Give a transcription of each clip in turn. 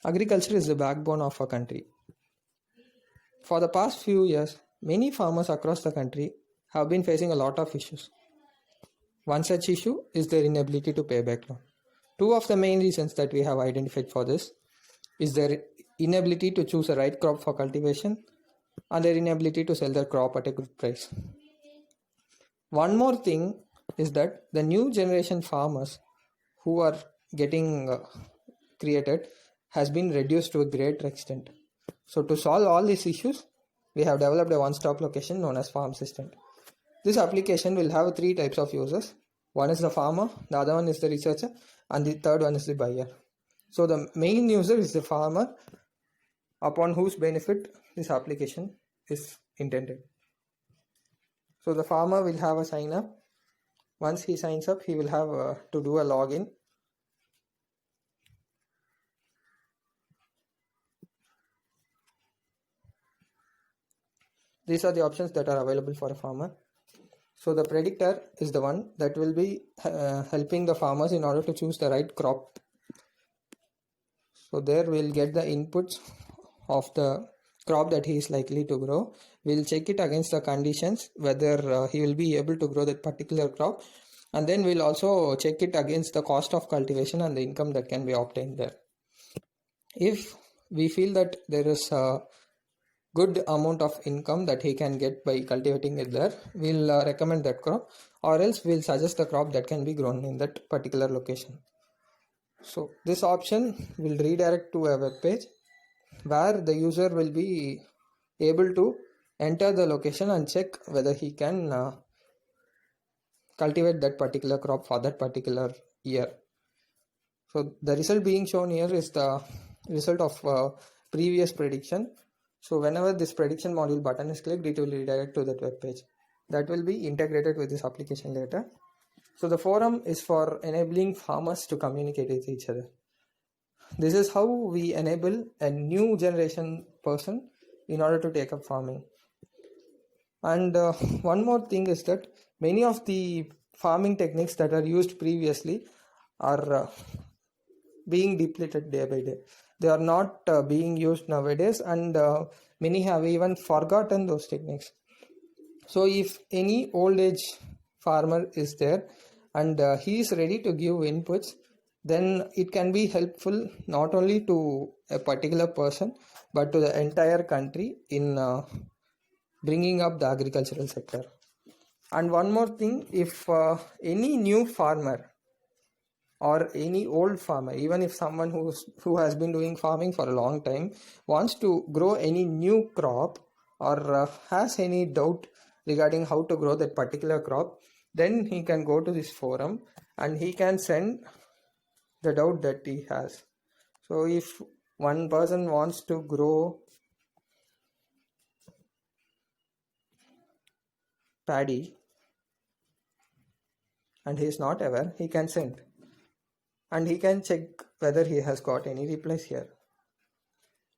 Agriculture is the backbone of a country. For the past few years, many farmers across the country have been facing a lot of issues. One such issue is their inability to pay back loan. Two of the main reasons that we have identified for this is their inability to choose a right crop for cultivation and their inability to sell their crop at a good price. One more thing is that the new generation farmers who are getting created has been reduced to a great extent. So to solve all these issues, we have developed a one-stop location known as Farm Assistant. This application will have three types of users. One is the farmer, the other one is the researcher, and the third one is the buyer. So the main user is the farmer, upon whose benefit this application is intended. So the farmer will have a sign up. Once he signs up, he will have to do a login. These are the options that are available for a farmer. So the predictor is the one that will be helping the farmers in order to choose the right crop. So there we'll get the inputs of the crop that he is likely to grow. We'll check it against the conditions, whether he will be able to grow that particular crop. And then we'll also check it against the cost of cultivation and the income that can be obtained there. If we feel that there is a good amount of income that he can get by cultivating it there, we'll recommend that crop, or else we'll suggest the crop that can be grown in that particular location. So this option will redirect to a web page where the user will be able to enter the location and check whether he can cultivate that particular crop for that particular year. So the result being shown here is the result of previous prediction. So whenever this prediction module button is clicked, it will redirect to that web page. That will be integrated with this application later. So the forum is for enabling farmers to communicate with each other. This is how we enable a new generation person in order to take up farming. And one more thing is that many of the farming techniques that are used previously are being depleted day by day. They are not being used nowadays, and many have even forgotten those techniques. So if any old age farmer is there and he is ready to give inputs, then it can be helpful not only to a particular person but to the entire country in bringing up the agricultural sector. And one more thing, if any new farmer or any old farmer, even if someone who has been doing farming for a long time wants to grow any new crop or has any doubt regarding how to grow that particular crop, then he can go to this forum and he can send the doubt that he has. So if one person wants to grow paddy and he is not aware, he can send, and he can check whether he has got any replies here.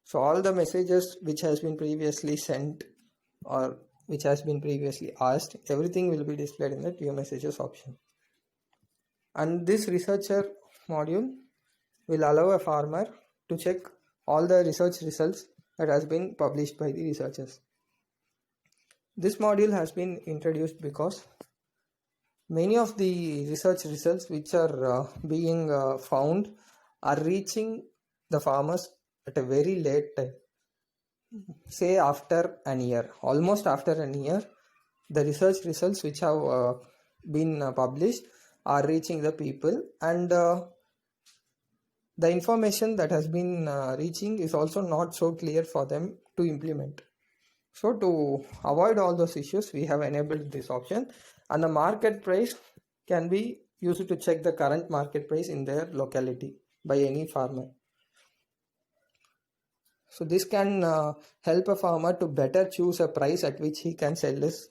So all the messages which has been previously sent or which has been previously asked, everything will be displayed in the view messages option. And this researcher module will allow a farmer to check all the research results that has been published by the researchers. This module has been introduced because many of the research results which are being found are reaching the farmers at a very late time. Say after an year, almost after an year, the research results which have been published are reaching the people, and the information that has been reaching is also not so clear for them to implement. So to avoid all those issues, we have enabled this option, and the market price can be used to check the current market price in their locality by any farmer. So this can help a farmer to better choose a price at which he can sell his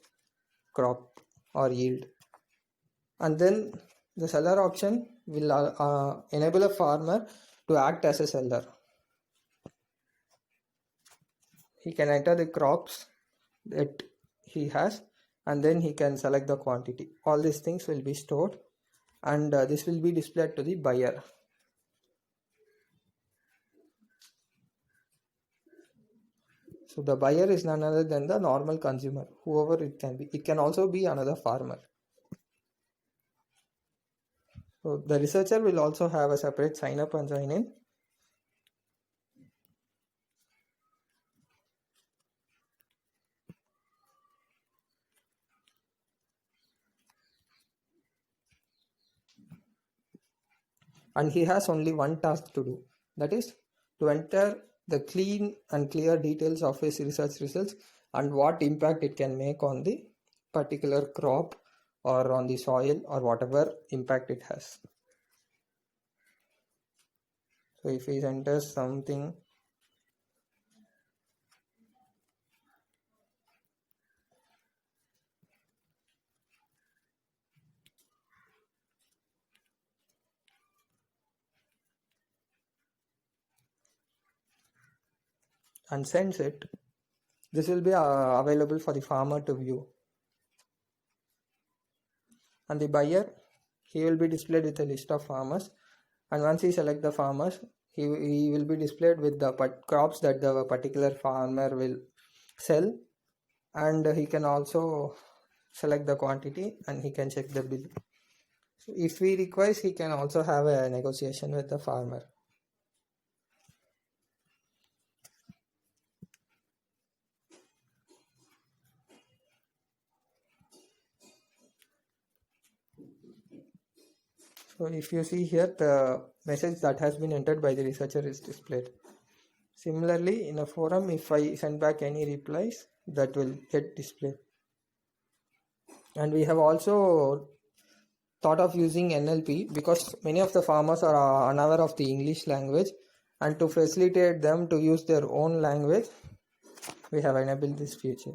crop or yield. And then the seller option will enable a farmer to act as a seller. He can enter the crops that he has, and then he can select the quantity. All these things will be stored, and this will be displayed to the buyer. So the buyer is none other than the normal consumer, whoever it can be. It can also be another farmer. So the researcher will also have a separate sign up and sign in. And he has only one task to do, that is to enter the clean and clear details of his research results and what impact it can make on the particular crop or on the soil or whatever impact it has. So if he enters something, and sends it, this will be available for the farmer to view. And the buyer, he will be displayed with a list of farmers, and once he select the farmers, he will be displayed with the crops that the particular farmer will sell, and he can also select the quantity and he can check the bill. So if he requires, he can also have a negotiation with the farmer. So if you see here, the message that has been entered by the researcher is displayed. Similarly, in a forum, if I send back any replies, that will get displayed. And we have also thought of using NLP because many of the farmers are unaware of the English language, and to facilitate them to use their own language, we have enabled this feature.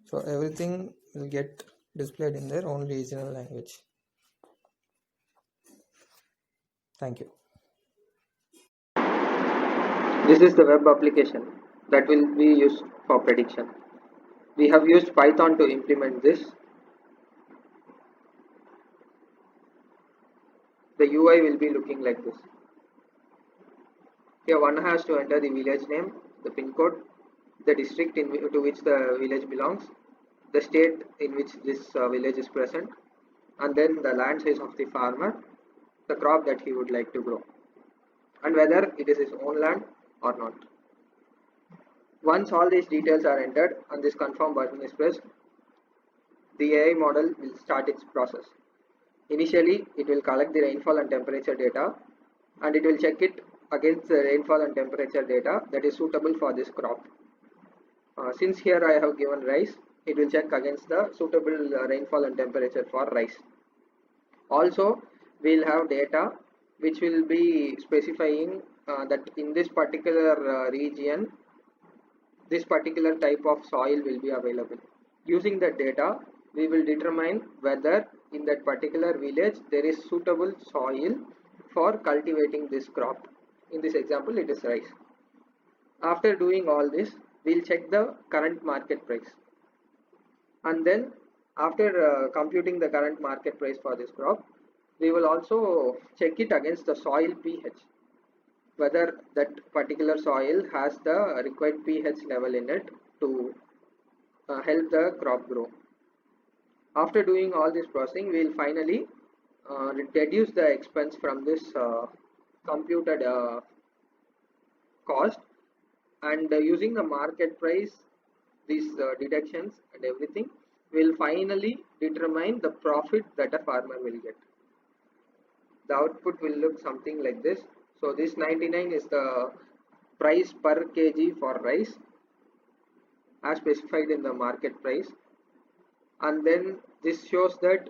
So everything will get displayed in their own regional language. Thank you. This is the web application that will be used for prediction. We have used Python to implement this. The UI will be looking like this. Here one has to enter the village name, the pin code, the district to which the village belongs, the state in which this village is present, and then the land size of the farmer, the crop that he would like to grow, and whether it is his own land or not. Once all these details are entered and this confirm button is pressed, the AI model will start its process. Initially, it will collect the rainfall and temperature data, and it will check it against the rainfall and temperature data that is suitable for this crop. Since here I have given rice, it will check against the suitable rainfall and temperature for rice. Also, we will have data which will be specifying that in this particular region, this particular type of soil will be available. Using that data, we will determine whether in that particular village there is suitable soil for cultivating this crop. In this example, it is rice. After doing all this, we will check the current market price. And then after computing the current market price for this crop, we will also check it against the soil pH, whether that particular soil has the required pH level in it to help the crop grow. After doing all this processing, we will finally reduce the expense from this computed cost, and using the market price, these deductions and everything, will finally determine the profit that a farmer will get. The output will look something like this. So this 99 is the price per kg for rice as specified in the market price, and then this shows that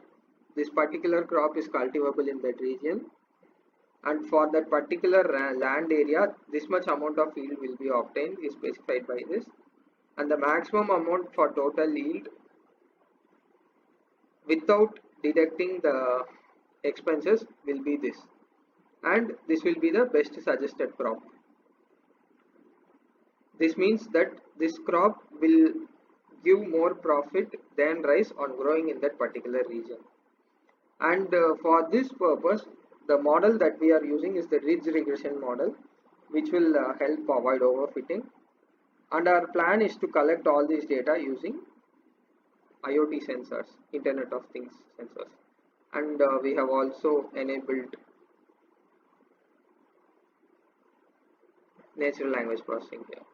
this particular crop is cultivable in that region, and for that particular land area this much amount of yield will be obtained is specified by this, and the maximum amount for total yield without deducting the expenses will be this, and this will be the best suggested crop. This means that this crop will give more profit than rice on growing in that particular region. And for this purpose, the model that we are using is the ridge regression model, which will help avoid overfitting. And our plan is to collect all this data using IoT sensors, Internet of Things sensors, and we have also enabled natural language processing here.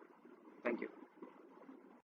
Thank you.